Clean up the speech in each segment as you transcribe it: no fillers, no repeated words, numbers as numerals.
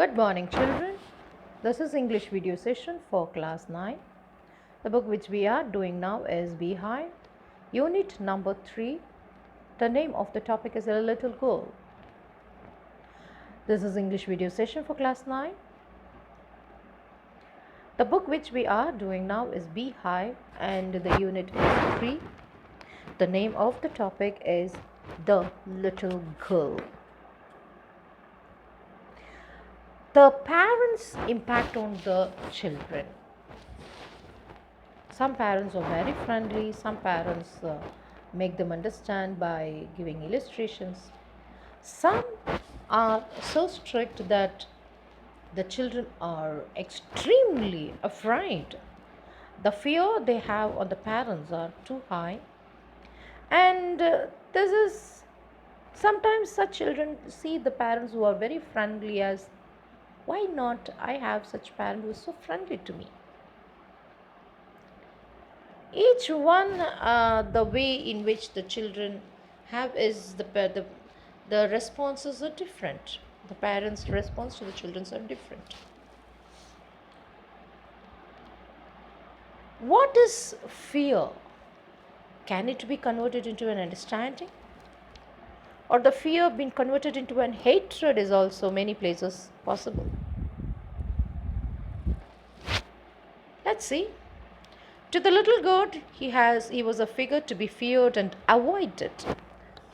Good morning, children. This is English video session for class 9. The book which we are doing now is Beehive, unit number 3. The name of the topic is A Little Girl. This is English video session for class 9. The book which we are doing now is Beehive and the unit is 3. The name of the topic is The Little Girl. The parents' impact on the children. Some parents are very friendly, some parents make them understand by giving illustrations. Some are so strict that the children are extremely afraid. The fear they have on the parents are too high, and this is sometimes such children see the parents who are very friendly as, why not I have such parent who is so friendly to me? Each one, the way in which the children have is the responses are different. The parents' response to the children are different. What is fear? Can it be converted into an understanding? Or the fear being converted into an hatred is also many places possible. Let's see. To the little girl, he was a figure to be feared and avoided.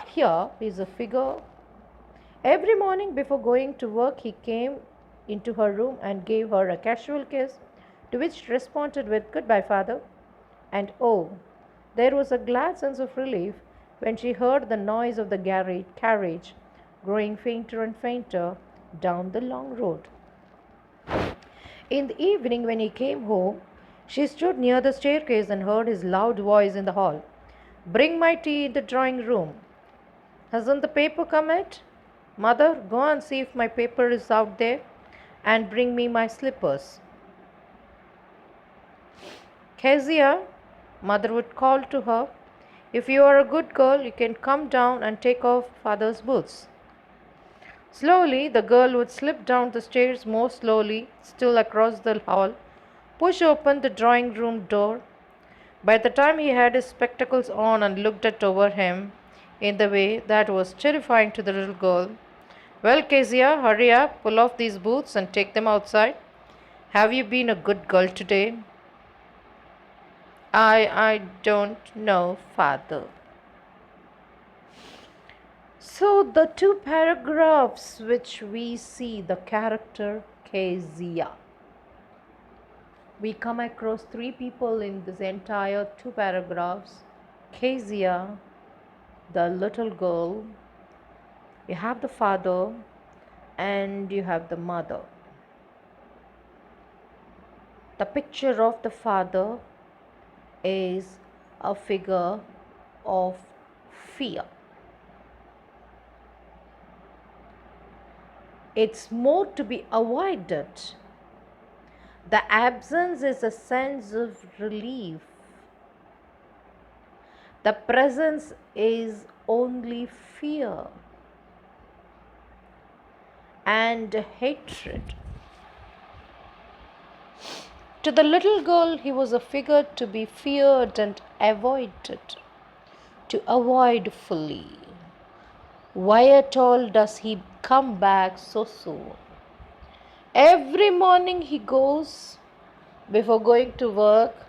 Here is a figure. Every morning before going to work, he came into her room and gave her a casual kiss, to which she responded with, "Goodbye, father." And oh, there was a glad sense of relief when she heard the noise of the carriage growing fainter and fainter down the long road. In the evening, when he came home, she stood near the staircase and heard his loud voice in the hall. "Bring my tea in the drawing room." "Hasn't the paper come yet?" "Mother, go and see if my paper is out there and bring me my slippers." "Kezia," mother would call to her, "if you are a good girl, you can come down and take off father's boots." Slowly, the girl would slip down the stairs more slowly, still across the hall, push open the drawing room door. By the time he had his spectacles on and looked at over him in the way that was terrifying to the little girl, "Well, Kezia, hurry up, pull off these boots and take them outside. Have you been a good girl today?" I don't know, father." So the two paragraphs which we see the character Kezia. We come across three people in this entire two paragraphs. Kezia, the little girl, you have the father, and you have the mother. The picture of the father is a figure of fear. It's more to be avoided. The absence is a sense of relief. The presence is only fear and hatred. To the little girl, he was a figure to be feared and avoided, to avoid fully. Why at all does he come back so soon? Every morning he goes, before going to work,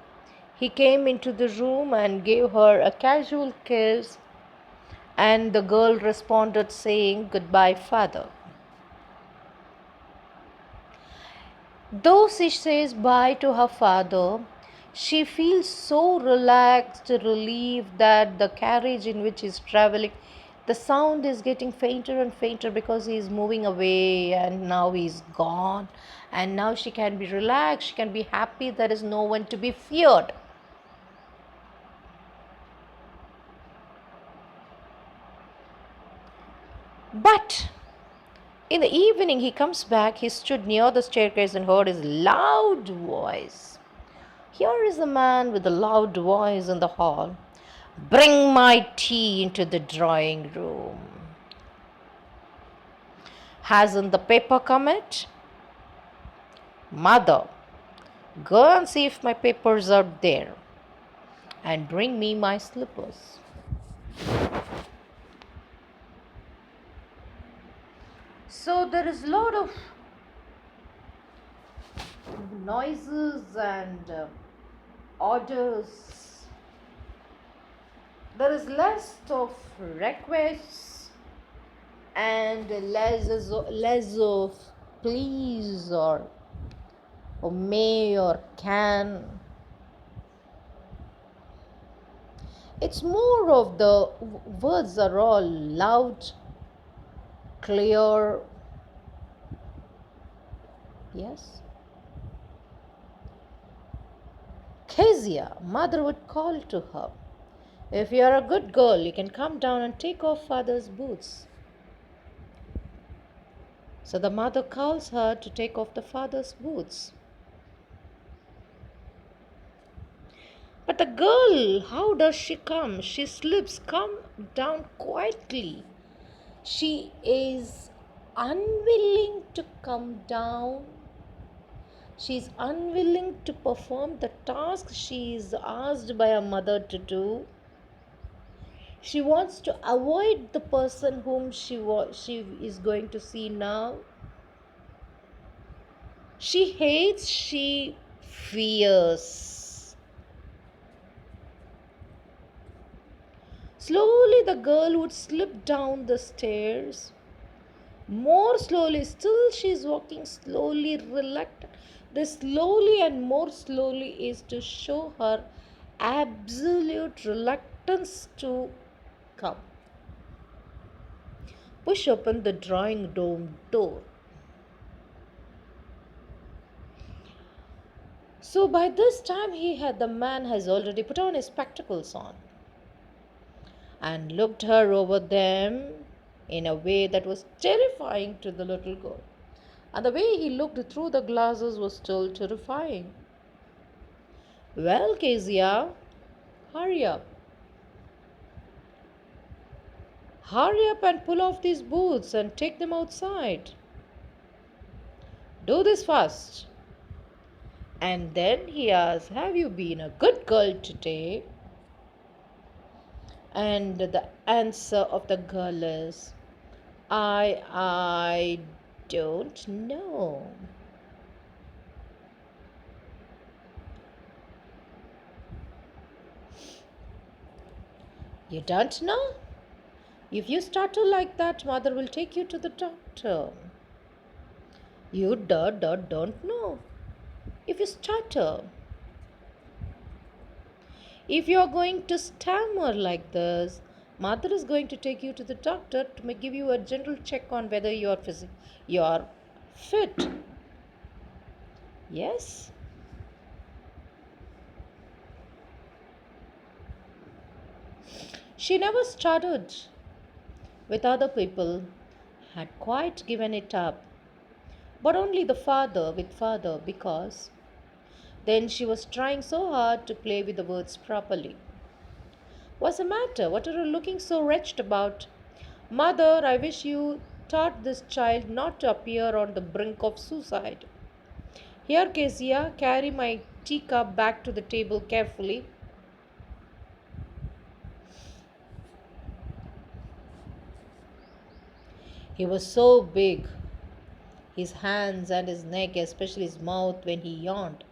he came into the room and gave her a casual kiss, and the girl responded saying, "Goodbye, father." Though she says bye to her father, she feels so relaxed, relieved that the carriage in which he is traveling, the sound is getting fainter and fainter because he is moving away and now he is gone. And now she can be relaxed, she can be happy, there is no one to be feared. But in the evening he comes back, he stood near the staircase and heard his loud voice. Here is a man with a loud voice in the hall. "Bring my tea into the drawing room." "Hasn't the paper come yet?" Mother, go and see if my papers are there and bring me my slippers. So there is a lot of noises and orders. There is less of requests and less of please or may or can. It's more of the words are all loud, clear. Yes. Kezia, mother would call to her. If you are a good girl, you can come down and take off father's boots. So the mother calls her to take off the father's boots. But the girl, how does she come? She slips, come down quietly. She is unwilling to come down. She is unwilling to perform the task she is asked by her mother to do. She wants to avoid the person whom she is going to see now. She hates, she fears. Slowly, the girl would slip down the stairs. More slowly, still she is walking slowly, reluctant. This slowly and more slowly is to show her absolute reluctance to come. Push open the drawing room door. So by this time the man has already put on his spectacles on and looked her over them in a way that was terrifying to the little girl. And the way he looked through the glasses was still terrifying. Well, Kezia, hurry up. Hurry up and pull off these boots and take them outside. Do this fast. And then he asked, have you been a good girl today? And the answer of the girl is, I don't know. You don't know? If you stutter like that, mother will take you to the doctor. You don't know. If you stutter, if you are going to stammer like this, mother is going to take you to the doctor to give you a general check on whether you are fit. Yes? She never stuttered with other people, had quite given it up, but only the father with father because then she was trying so hard to play with the words properly. What's the matter? What are you looking so wretched about? Mother, I wish you taught this child not to appear on the brink of suicide. Here, Kezia, carry my teacup back to the table carefully. He was so big, his hands and his neck, especially his mouth when he yawned.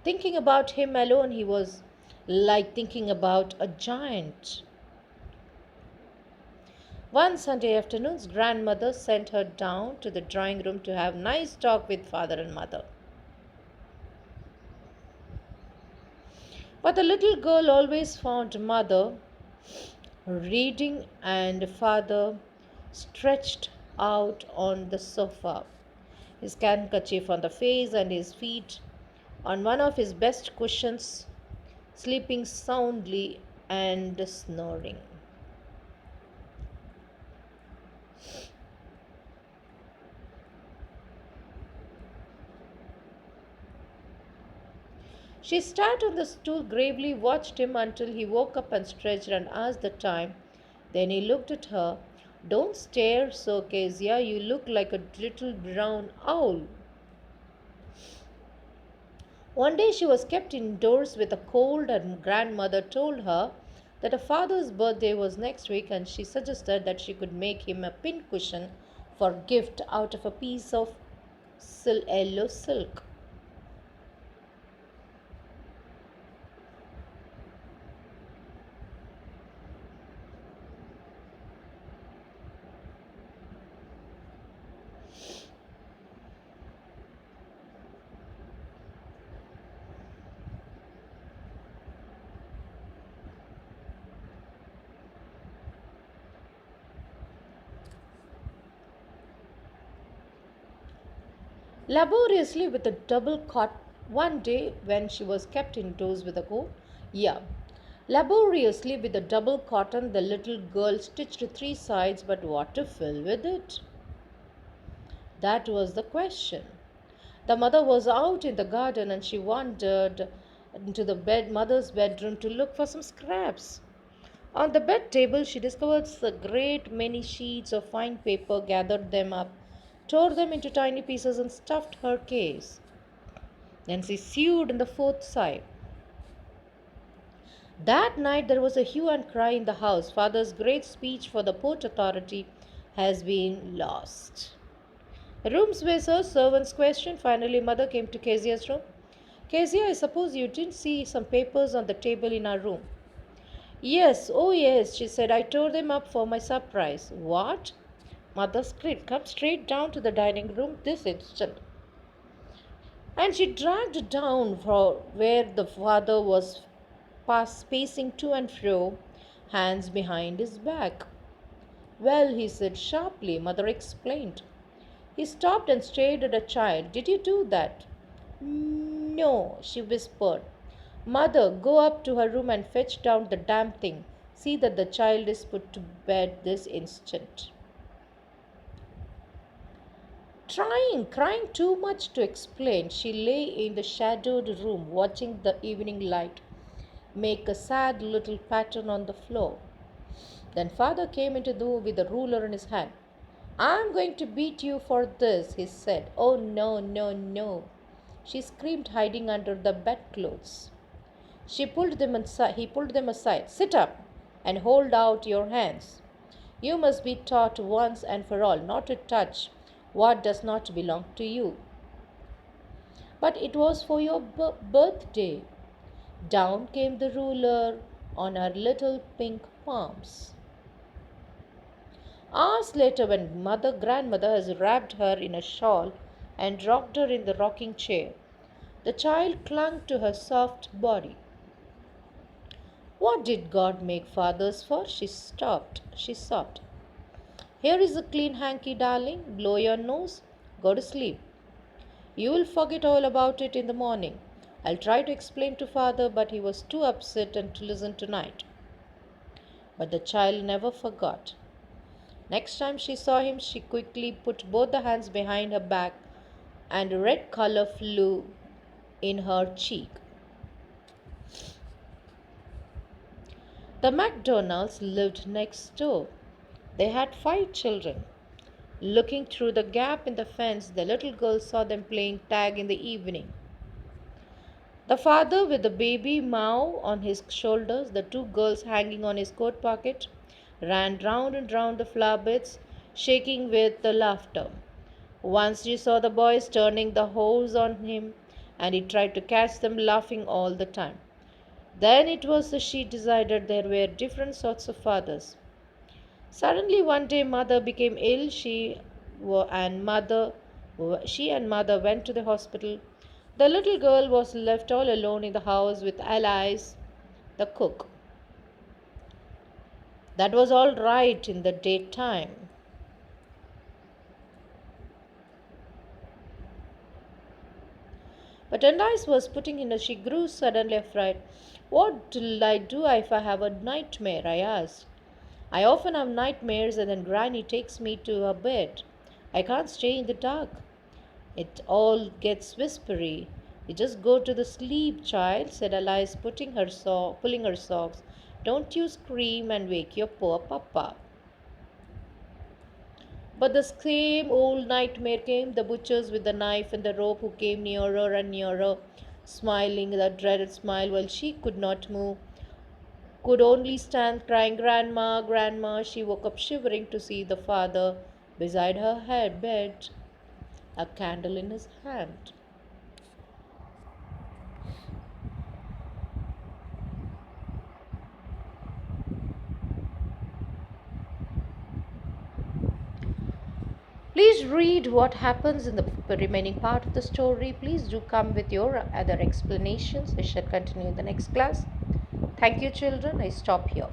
Thinking about him alone, he was like thinking about a giant. One Sunday afternoon's grandmother sent her down to the drawing room to have nice talk with father and mother. But the little girl always found mother reading and father stretched out on the sofa, his handkerchief on the face and his feet on one of his best cushions, sleeping soundly and snoring. She sat on the stool, gravely watched him until he woke up and stretched and asked the time. Then he looked at her. Don't stare so, Kezia. You look like a little brown owl. One day she was kept indoors with a cold, and grandmother told her that her father's birthday was next week, and she suggested that she could make him a pincushion for gift out of a piece of yellow silk. Laboriously with a double cot one day when she was kept indoors with a cold. Yeah. Laboriously with a double cotton, the little girl stitched three sides, but what to fill with it? That was the question. The mother was out in the garden and she wandered into the mother's bedroom to look for some scraps. On the bed table, she discovered a great many sheets of fine paper, gathered them up, tore them into tiny pieces, and stuffed her case. Then she sewed in the fourth side. That night there was a hue and cry in the house. Father's great speech for the Port Authority has been lost. Rooms were so servants questioned. Finally, mother came to Kezia's room. Kezia, I suppose you didn't see some papers on the table in our room. Yes, oh yes, she said. I tore them up for my surprise. What? Mother screamed. Come straight down to the dining room this instant. And she dragged down for where the father was pacing to and fro, hands behind his back. Well, he said sharply. Mother explained. He stopped and stared at a child. Did you do that? No, she whispered. Mother, go up to her room and fetch down the damn thing. See that the child is put to bed this instant. Crying too much to explain, she lay in the shadowed room watching the evening light make a sad little pattern on the floor. Then father came into the room with a ruler in his hand. I'm going to beat you for this, he said. Oh no, no, no. She screamed, hiding under the bedclothes. He pulled them aside. Sit up and hold out your hands. You must be taught once and for all not to touch what does not belong to you. But it was for your birthday. Down came the ruler on her little pink palms. Hours later, when grandmother has wrapped her in a shawl and rocked her in the rocking chair, the child clung to her soft body. What did God make fathers for? She sobbed. Here is a clean hanky, darling. Blow your nose. Go to sleep. You will forget all about it in the morning. I'll try to explain to father, but he was too upset and to listen tonight. But the child never forgot. Next time she saw him, she quickly put both the hands behind her back, and red color flew in her cheek. The McDonalds lived next door. They had 5 children. Looking through the gap in the fence, the little girl saw them playing tag in the evening. The father with the baby Mao on his shoulders, the two girls hanging on his coat pocket, ran round and round the flower beds, shaking with the laughter. Once she saw the boys turning the hose on him, and he tried to catch them laughing all the time. Then it was that she decided there were different sorts of fathers. Suddenly one day mother became ill. She and mother went to the hospital. The little girl was left all alone in the house with Alice, the cook. That was all right in the daytime. But Alice was putting in she grew suddenly afraid. What will I do if I have a nightmare? I asked. I often have nightmares and then Granny takes me to her bed. I can't stay in the dark. It all gets whispery. You just go to the sleep, child, said Alice, pulling her socks. Don't you scream and wake your poor papa. But the same old nightmare came, the butchers with the knife and the rope who came nearer and nearer, smiling that dreaded smile while she could not move, could only stand crying, Grandma, Grandma. She woke up shivering to see the father beside her head bed, a candle in his hand. Please read what happens in the remaining part of the story. Please do come with your other explanations. We shall continue in the next class. Thank you, children. I stop here.